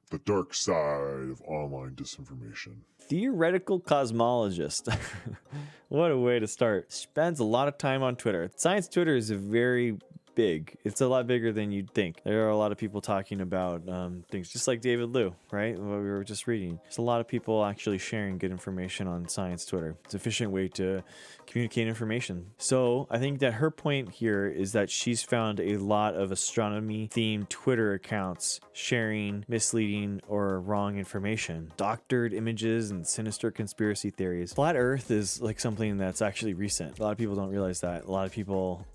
the dark side of online disinformation. Theoretical cosmologist. What a way to start. Spends a lot of time on Twitter. Science Twitter is very big. It's a lot bigger than you'd think. There are a lot of people talking about things just like David Liu, right? What we were just reading. There's a lot of people actually sharing good information on science Twitter. It's an efficient way to communicate information. So I think that her point here is that she's found a lot of astronomy themed Twitter accounts sharing misleading or wrong information, doctored images and sinister conspiracy theories. Flat Earth is like something that's actually recent. A lot of people don't realize that. A lot of people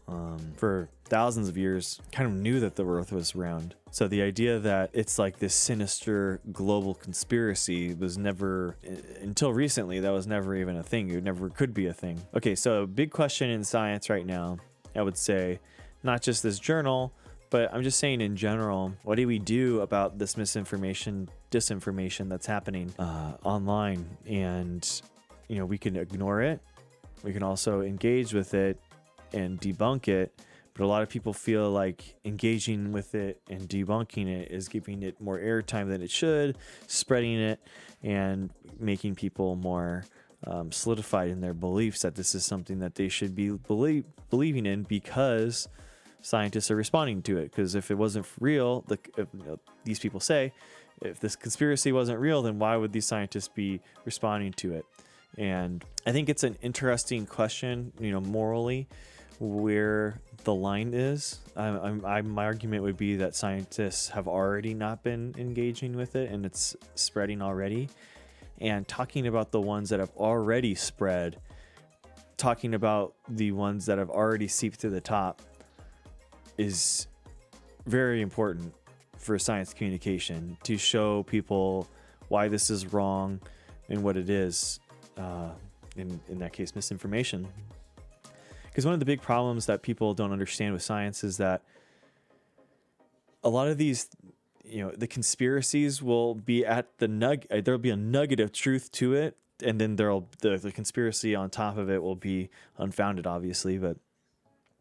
for thousands of years kind of knew that the Earth was round. So the idea that it's like this sinister global conspiracy was never, until recently, that was never even a thing. It never could be a thing. Okay, so big question in science right now, I would say, not just this journal, but I'm just saying in general, what do we do about this misinformation, disinformation that's happening online? And, you know, we can ignore it. We can also engage with it and debunk it. But a lot of people feel like engaging with it and debunking it is giving it more airtime than it should, spreading it, and making people more solidified in their beliefs that this is something that they should be believing in because scientists are responding to it. Because if it wasn't real, these people say, if this conspiracy wasn't real, then why would these scientists be responding to it? And I think it's an interesting question, you know, morally, where the line is. My argument would be that scientists have already not been engaging with it and it's spreading already. And talking about the ones that have already spread, talking about the ones that have already seeped to the top is very important for science communication, to show people why this is wrong and what it is, in that case, misinformation. Because one of the big problems that people don't understand with science is that a lot of these, you know, the conspiracies will be at there'll be a nugget of truth to it, and then the conspiracy on top of it will be unfounded, obviously. But,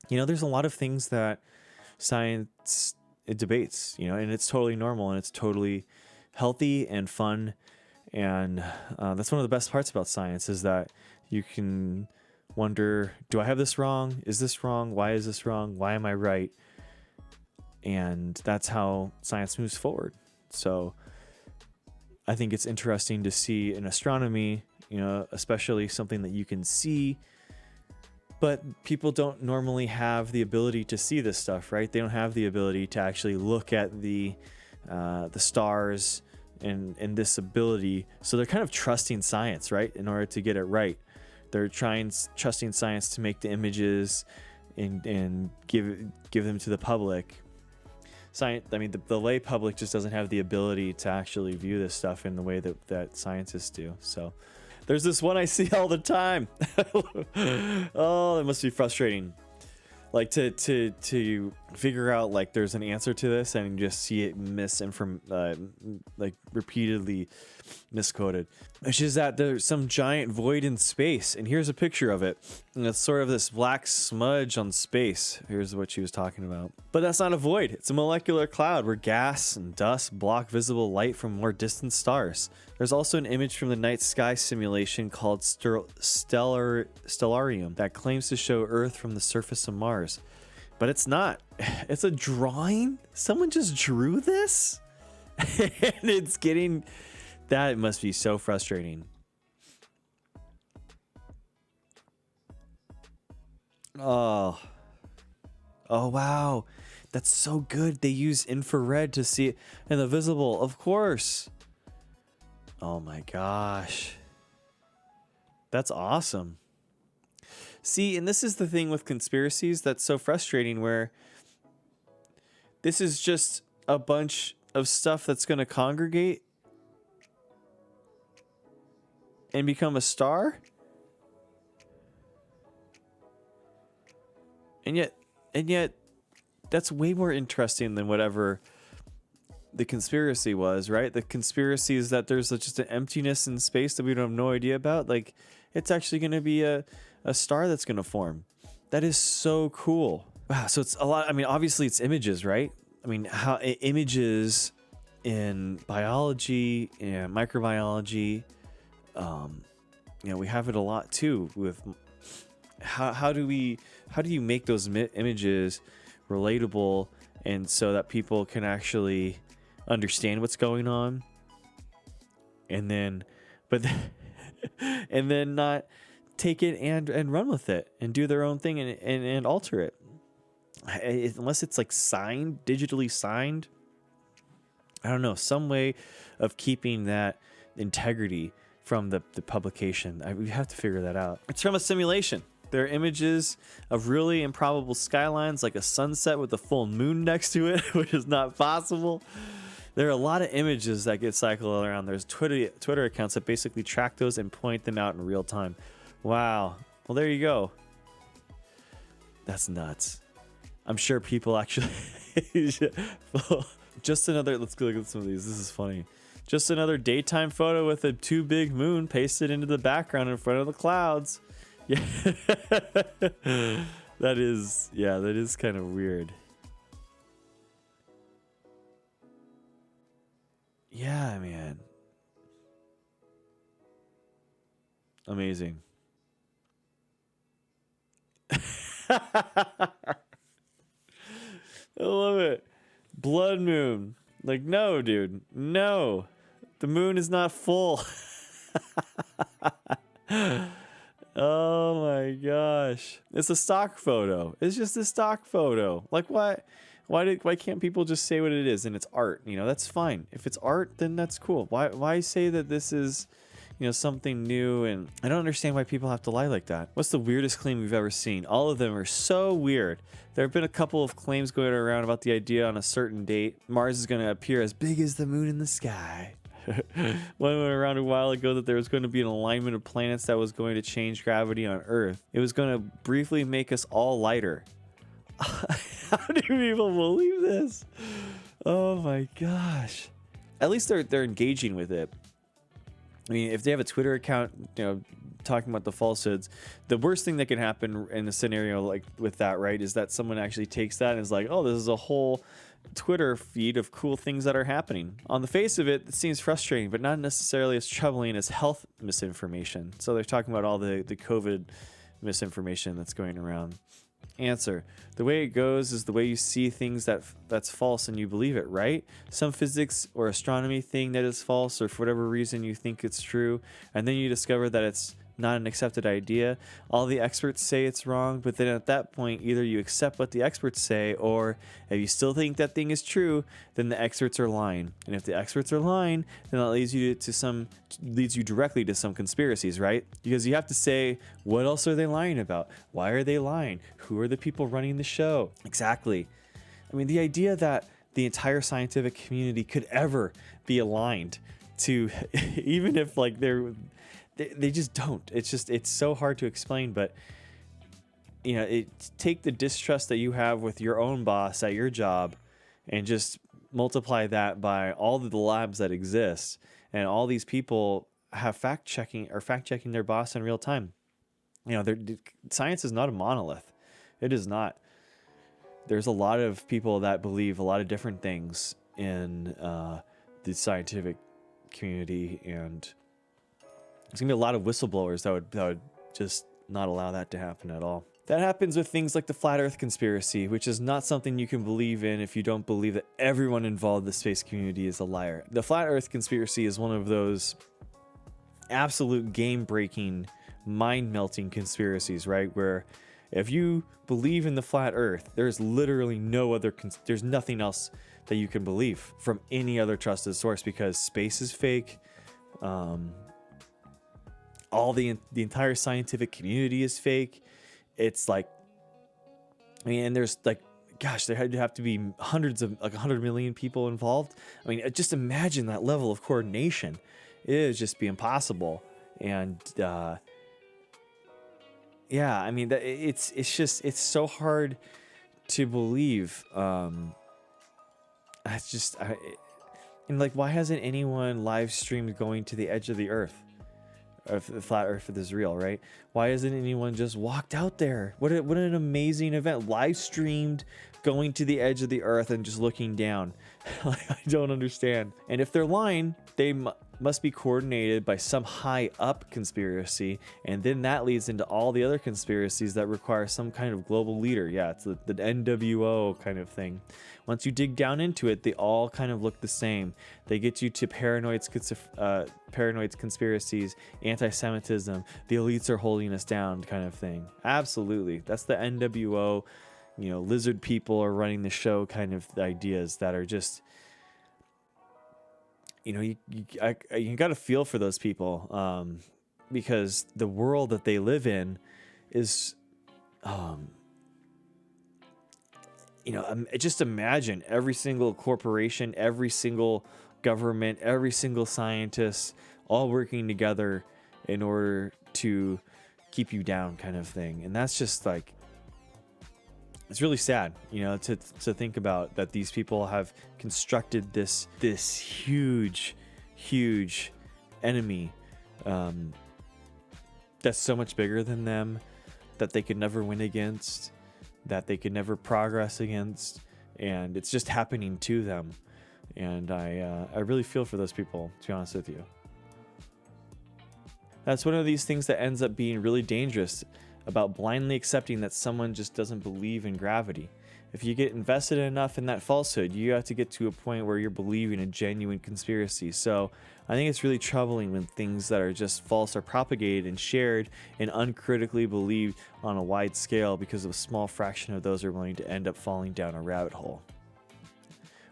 you know, there's a lot of things that science it debates, you know, and it's totally normal and it's totally healthy and fun. And that's one of the best parts about science, is that you can wonder, do I have this wrong? Is this wrong? Why is this wrong? Why am I right? And that's how science moves forward. So I think it's interesting to see in astronomy, you know, especially something that you can see, but people don't normally have the ability to see this stuff, right? They don't have the ability to actually look at the stars and this ability. So they're kind of trusting science, right? In order to get it right. They're trusting science to make the images and give them to the public. Science, I mean, the lay public just doesn't have the ability to actually view this stuff in the way that scientists do. So there's this one I see all the time. Oh, it must be frustrating. Like to figure out like there's an answer to this and just see it like repeatedly misquoted, which is that there's some giant void in space, and here's a picture of it, and it's sort of this black smudge on space. Here's what she was talking about. But that's not a void. It's a molecular cloud where gas and dust block visible light from more distant stars. There's also an image from the night sky simulation called Stellarium that claims to show Earth from the surface of Mars. But it's not. It's a drawing. Someone just drew this? And it's getting... That must be so frustrating. Oh, wow. That's so good. They use infrared to see it in the visible, of course. Oh my gosh. That's awesome. See, and this is the thing with conspiracies that's so frustrating, where this is just a bunch of stuff that's going to congregate and become a star. And yet that's way more interesting than whatever the conspiracy was, right? The conspiracy is that there's just an emptiness in space that we don't have no idea about. Like, it's actually going to be a star that's going to form. That is so cool. Wow. So it's a lot. I mean, obviously it's images, right? I mean, how images in biology and microbiology. We have it a lot too with how do you make those images relatable and so that people can actually understand what's going on, and then and then not take it and run with it and do their own thing and alter it. Unless it's like digitally signed, I don't know, some way of keeping that integrity from the publication. We have to figure that out. It's from a simulation. There are images of really improbable skylines, like a sunset with a full moon next to it, which is not possible. There are a lot of images that get cycled around. There's Twitter accounts that basically track those and point them out in real time. Wow. Well, there you go. That's nuts. I'm sure people actually... Just another... Let's go look at some of these. This is funny. Just another daytime photo with a too big moon pasted into the background in front of the clouds. Yeah. That is kind of weird. Yeah, man. Amazing. I love it. Blood moon. Like, no, dude. No. The moon is not full. Oh my gosh. It's a stock photo. It's just a stock photo. Like, what? Why can't people just say what it is and it's art? That's fine. If it's art, then that's cool. Why say that this is, something new? And I don't understand why people have to lie like that. What's the weirdest claim we've ever seen? All of them are so weird. There have been a couple of claims going around about the idea on a certain date Mars is going to appear as big as the moon in the sky. One went around a while ago that there was going to be an alignment of planets that was going to change gravity on Earth. It was going to briefly make us all lighter. How do people believe this? Oh my gosh. At least they're engaging with it. I mean, if they have a Twitter account, talking about the falsehoods, the worst thing that can happen in a scenario like with that, right, is that someone actually takes that and is like, oh, this is a whole Twitter feed of cool things that are happening. On the face of it, it seems frustrating, but not necessarily as troubling as health misinformation. So they're talking about all the COVID misinformation that's going around. Answer: the way it goes is the way you see things that's false and you believe it, right? Some physics or astronomy thing that is false, or for whatever reason you think it's true, and then you discover that it's not an accepted idea. All the experts say it's wrong, but then at that point, either you accept what the experts say, or if you still think that thing is true, then the experts are lying. And if the experts are lying, then that leads you directly to some conspiracies, right? Because you have to say, what else are they lying about? Why are they lying? Who are the people running the show? Exactly. I mean, the idea that the entire scientific community could ever be aligned to, even if like they just don't. It's so hard to explain, but take the distrust that you have with your own boss at your job and just multiply that by all of the labs that exist, and all these people have fact-checking their boss in real time. Science is not a monolith. It is not. There's a lot of people that believe a lot of different things in the scientific community, and there's gonna be a lot of whistleblowers that would just not allow that to happen at all. That happens with things like the flat earth conspiracy, which is not something you can believe in if you don't believe that everyone involved in the space community is a liar. The flat earth conspiracy is one of those absolute game-breaking, mind-melting conspiracies, right? Where if you believe in the flat earth, there's literally there's nothing else that you can believe from any other trusted source, because space is fake. All the entire scientific community is fake. It's like, I mean, and there's like, gosh, there had to have to be hundreds of, like 100 million people involved. I mean, just imagine that level of coordination. It would just be impossible. And yeah, I mean, it's so hard to believe. And like, why hasn't anyone live streamed going to the edge of the earth? If the flat earth is real, right? Why hasn't anyone just walked out there? What an amazing event. Live streamed going to the edge of the earth and just looking down. Like, I don't understand. And if they're lying, they must be coordinated by some high up conspiracy, and then that leads into all the other conspiracies that require some kind of global leader. Yeah, it's the NWO kind of thing. Once you dig down into it, they all kind of look the same. They get you to paranoid conspiracies, anti-Semitism, the elites are holding us down kind of thing. Absolutely. That's the NWO, lizard people are running the show kind of ideas that are just, you got to feel for those people, because the world that they live in is, just imagine every single corporation, every single government, every single scientist all working together in order to keep you down kind of thing. And that's just like, it's really sad, to think about that these people have constructed this huge enemy that's so much bigger than them, that they could never win against, that they could never progress against, and it's just happening to them. And I really feel for those people, to be honest with you. That's one of these things that ends up being really dangerous about blindly accepting that someone just doesn't believe in gravity. If you get invested enough in that falsehood, you have to get to a point where you're believing a genuine conspiracy. So I think it's really troubling when things that are just false are propagated and shared and uncritically believed on a wide scale, because a small fraction of those are willing to end up falling down a rabbit hole.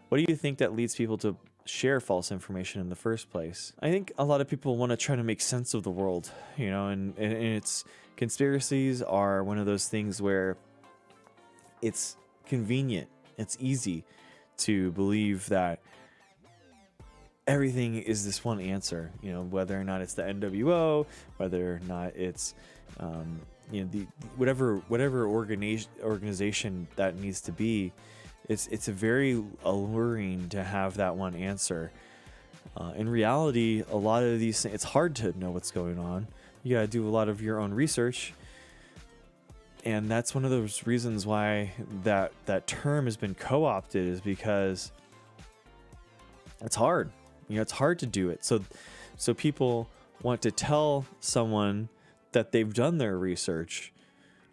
What do you think that leads people to share false information in the first place? I think a lot of people want to try to make sense of the world, and it's conspiracies are one of those things where it's convenient, it's easy to believe that everything is this one answer, whether or not it's the NWO, whether or not it's the whatever organization that needs to be. It's a very alluring to have that one answer. In reality, a lot of these things, it's hard to know what's going on. You got to do a lot of your own research. And that's one of those reasons why that term has been co-opted, is because it's hard. It's hard to do it. So people want to tell someone that they've done their research.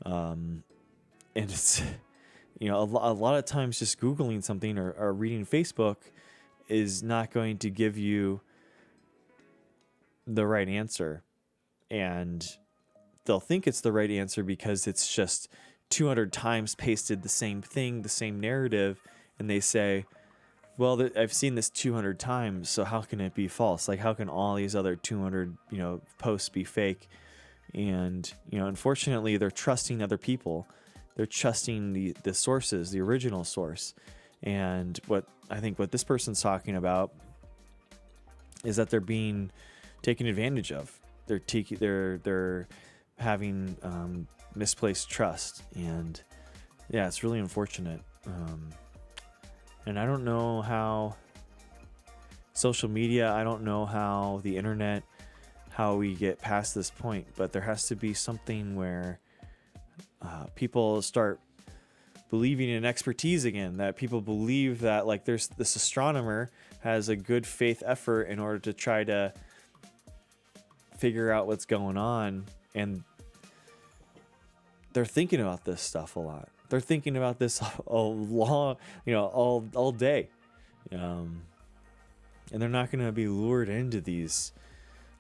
And it's, a lot of times just Googling something or reading Facebook is not going to give you the right answer. And they'll think it's the right answer because it's just 200 times pasted the same thing, the same narrative. And they say, well, I've seen this 200 times, so how can it be false? Like, how can all these other 200, posts be fake? And, unfortunately, they're trusting other people. They're trusting the sources, the original source. And what this person's talking about is that they're being taken advantage of. They're having misplaced trust, and yeah, it's really unfortunate. And I don't know how social media, I don't know how the internet, how we get past this point, but there has to be something where people start believing in expertise again, that people believe that, like, there's this astronomer has a good faith effort in order to try to figure out what's going on, and they're thinking about this stuff a lot. They're thinking about this a long, all day, and they're not going to be lured into these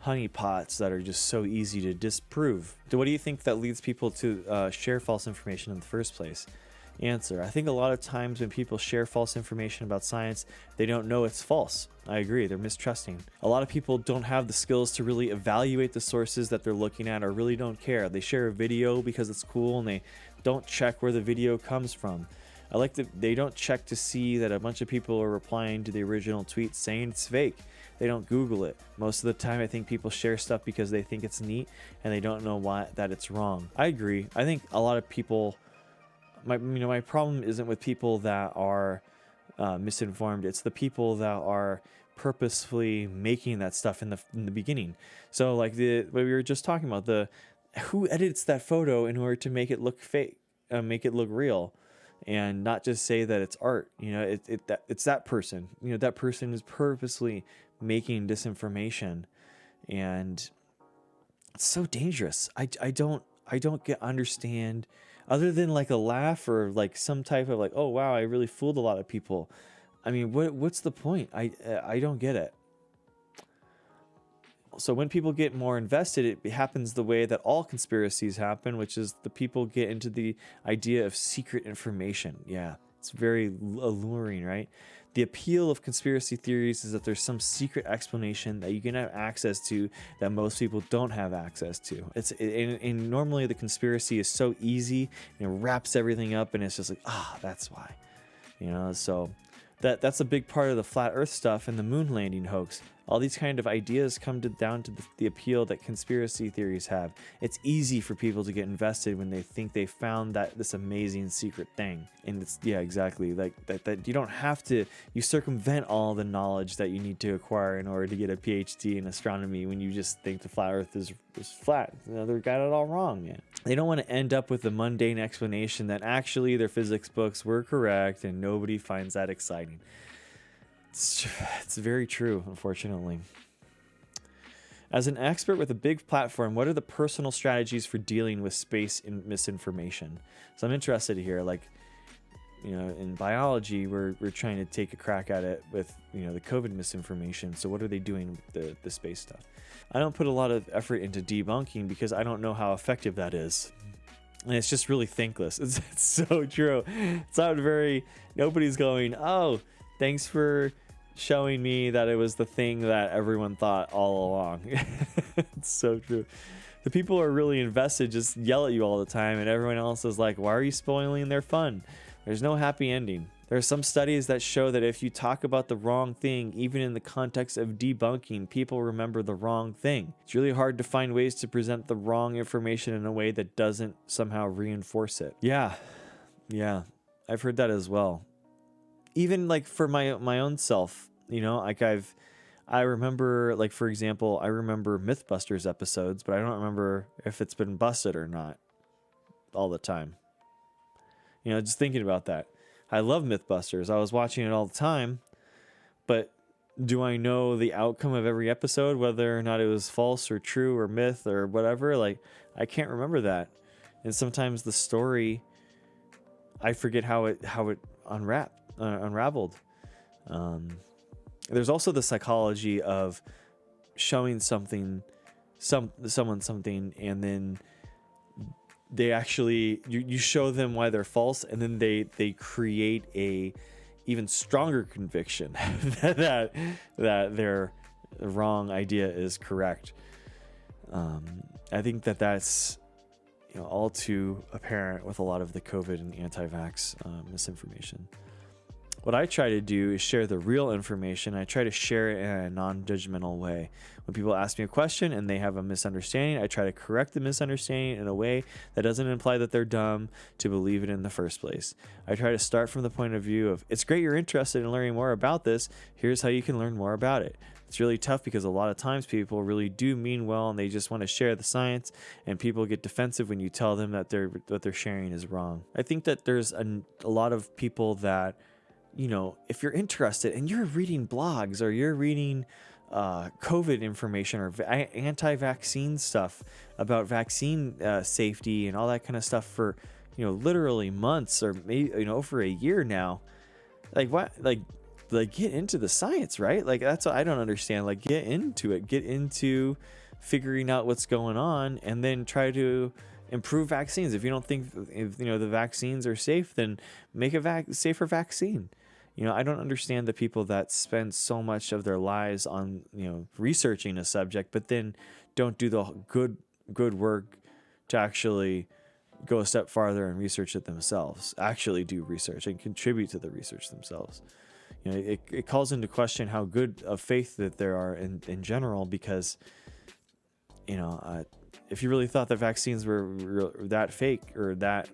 honeypots that are just so easy to disprove. So what do you think that leads people to share false information in the first place? Answer: I think a lot of times when people share false information about science, they don't know it's false. I agree, they're mistrusting. A lot of people don't have the skills to really evaluate the sources that they're looking at, or really don't care. They share a video because it's cool, and they don't check where the video comes from. I like that they don't check to see that a bunch of people are replying to the original tweet saying it's fake. They don't Google it. Most of the time, I think people share stuff because they think it's neat, and they don't know that it's wrong. I agree. I think a lot of people, my problem isn't with people that are misinformed. It's the people that are purposefully making that stuff in the beginning. So like what we were just talking about, who edits that photo in order to make it look fake, make it look real. and not just say that it's art. It's that person. That person is purposely making disinformation, and it's so dangerous. I don't understand, other than like a laugh or like some type of like, oh wow, I really fooled a lot of people. I mean, what's the point? I don't get it. So when people get more invested, it happens the way that all conspiracies happen, which is the people get into the idea of secret information. Yeah, it's very alluring, right? The appeal of conspiracy theories is that there's some secret explanation that you can have access to that most people don't have access to. And normally the conspiracy is so easy and it wraps everything up, and it's just like, that's why. So that's a big part of the flat earth stuff and the moon landing hoax. All these kind of ideas come down to the appeal that conspiracy theories have. It's easy for people to get invested when they think they found this amazing secret thing. And it's, yeah, exactly. Like that you don't have to, you circumvent all the knowledge that you need to acquire in order to get a PhD in astronomy when you just think the flat earth is flat. They got it all wrong, man. They don't want to end up with the mundane explanation that actually their physics books were correct, and nobody finds that exciting. It's very true, unfortunately. As an expert with a big platform, what are the personal strategies for dealing with space misinformation? So I'm interested here. Like, in biology, we're trying to take a crack at it with, the COVID misinformation. So what are they doing with the space stuff? I don't put a lot of effort into debunking because I don't know how effective that is. And it's just really thankless. It's so true. It's not nobody's going, oh, thanks for showing me that it was the thing that everyone thought all along. It's so true. The people are really invested, just yell at you all the time, and everyone else is like, why are you spoiling their fun? There's no happy ending. There are some studies that show that if you talk about the wrong thing, even in the context of debunking, people remember the wrong thing. It's really hard to find ways to present the wrong information in a way that doesn't somehow reinforce it. Yeah, I've heard that as well. Even like for my own self, like I remember, like, for example, I remember Mythbusters episodes, but I don't remember if it's been busted or not all the time. Just thinking about that. I love Mythbusters. I was watching it all the time, but do I know the outcome of every episode, whether or not it was false or true or myth or whatever? Like, I can't remember that. And sometimes the story, I forget how it unraveled. There's also the psychology of showing someone something, and then they actually you show them why they're false, and then they create a even stronger conviction that their wrong idea is correct. I think that's all too apparent with a lot of the COVID and anti-vax misinformation. What I try to do is share the real information. I try to share it in a non-judgmental way. When people ask me a question and they have a misunderstanding, I try to correct the misunderstanding in a way that doesn't imply that they're dumb to believe it in the first place. I try to start from the point of view of, it's great you're interested in learning more about this. Here's how you can learn more about it. It's really tough because a lot of times people really do mean well and they just want to share the science, and people get defensive when you tell them that what they're sharing is wrong. I think that there's a lot of people that, if you're interested and you're reading blogs or you're reading COVID information or anti-vaccine stuff about vaccine safety and all that kind of stuff for, literally months or maybe, over a year now, like what, like get into the science, right? Like that's what I don't understand. Like get into it, get into figuring out what's going on, and then try to improve vaccines. If you don't think the vaccines are safe, then make a safer vaccine. I don't understand the people that spend so much of their lives on, researching a subject, but then don't do the good work to actually go a step farther and research it themselves, actually do research and contribute to the research themselves. It calls into question how good of faith that there are in general, because, if you really thought that vaccines were that fake or that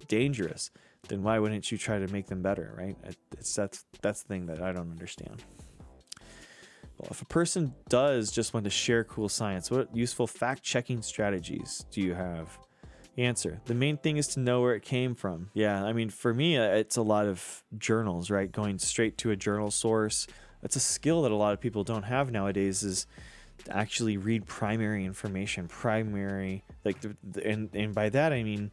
dangerous, then why wouldn't you try to make them better, right? That's the thing that I don't understand. Well, if a person does just want to share cool science, what useful fact-checking strategies do you have? Answer: the main thing is to know where it came from. Yeah, I mean, for me, it's a lot of journals, right? Going straight to a journal source. That's a skill that a lot of people don't have nowadays, is to actually read primary information. Primary, like, and by that I mean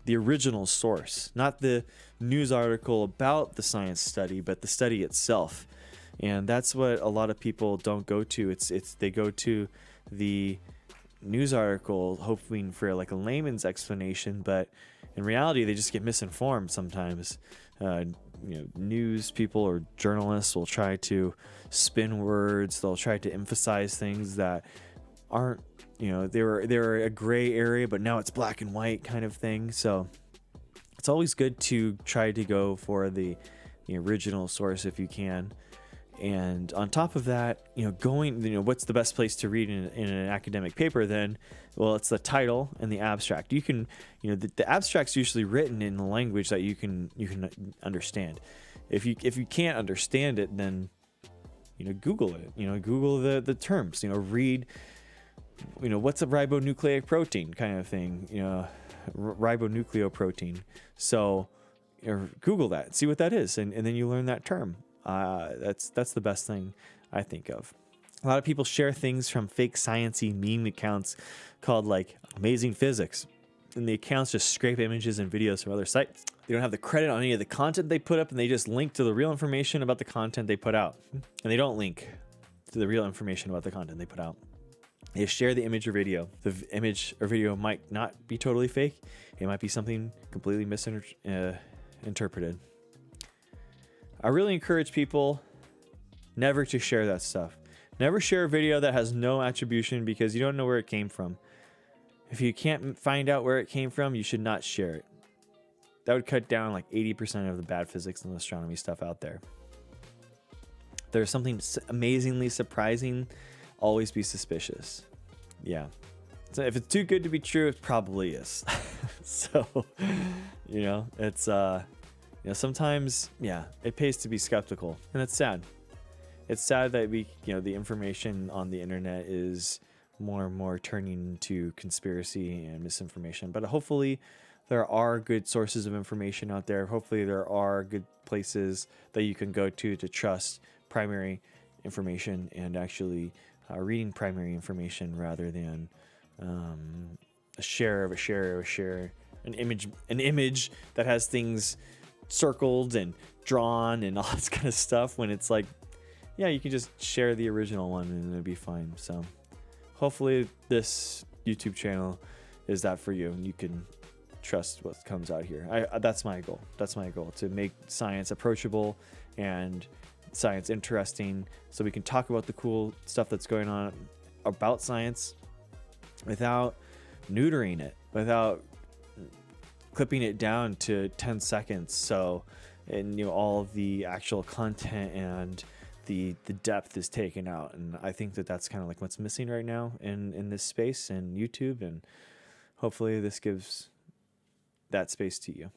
the original source, not the news article about the science study, but the study itself. And that's what a lot of people don't go to. It's they go to the news article hoping for like a layman's explanation, but in reality they just get misinformed sometimes. News people or journalists will try to spin words. They'll try to emphasize things that aren't, they're a gray area, but now it's black and white kind of thing. So it's always good to try to go for the original source if you can. And on top of that, what's the best place to read in an academic paper then? Well, it's the title and the abstract. You can, the abstract's usually written in the language that you can understand. If you can't understand it, then, Google it, Google the terms, read, what's a ribonucleic protein kind of thing, ribonucleoprotein. So Google that, see what that is. And then you learn that term. That's the best thing I think of. A lot of people share things from fake sciencey meme accounts called like Amazing Physics, and the accounts just scrape images and videos from other sites. They don't have the credit on any of the content they put up, and they just link to the real information about the content they put out, and they don't link to the real information about the content they put out. They share the image or video. The image or video might not be totally fake. It might be something completely misinterpreted. I really encourage people never to share that stuff. Never share a video that has no attribution, because you don't know where it came from. If you can't find out where it came from, you should not share it. That would cut down like 80% of the bad physics and astronomy stuff out there. If there's something amazingly surprising, always be suspicious. Yeah. So if it's too good to be true, it probably is. So, it's sometimes, it pays to be skeptical, and it's sad. It's sad that the information on the internet is more and more turning into conspiracy and misinformation. But hopefully there are good sources of information out there. Hopefully there are good places that you can go to trust primary information, and actually reading primary information rather than a share, an image that has things circled and drawn and all this kind of stuff, when it's like, you can just share the original one and it'll be fine. So hopefully this YouTube channel is that for you, and you can trust what comes out here. That's my goal. That's my goal, to make science approachable and science interesting, so we can talk about the cool stuff that's going on about science without neutering it, without clipping it down to 10 seconds. So, and all of the actual content and the depth is taken out. And I think that's kind of like what's missing right now in this space and YouTube. And hopefully this gives that space to you.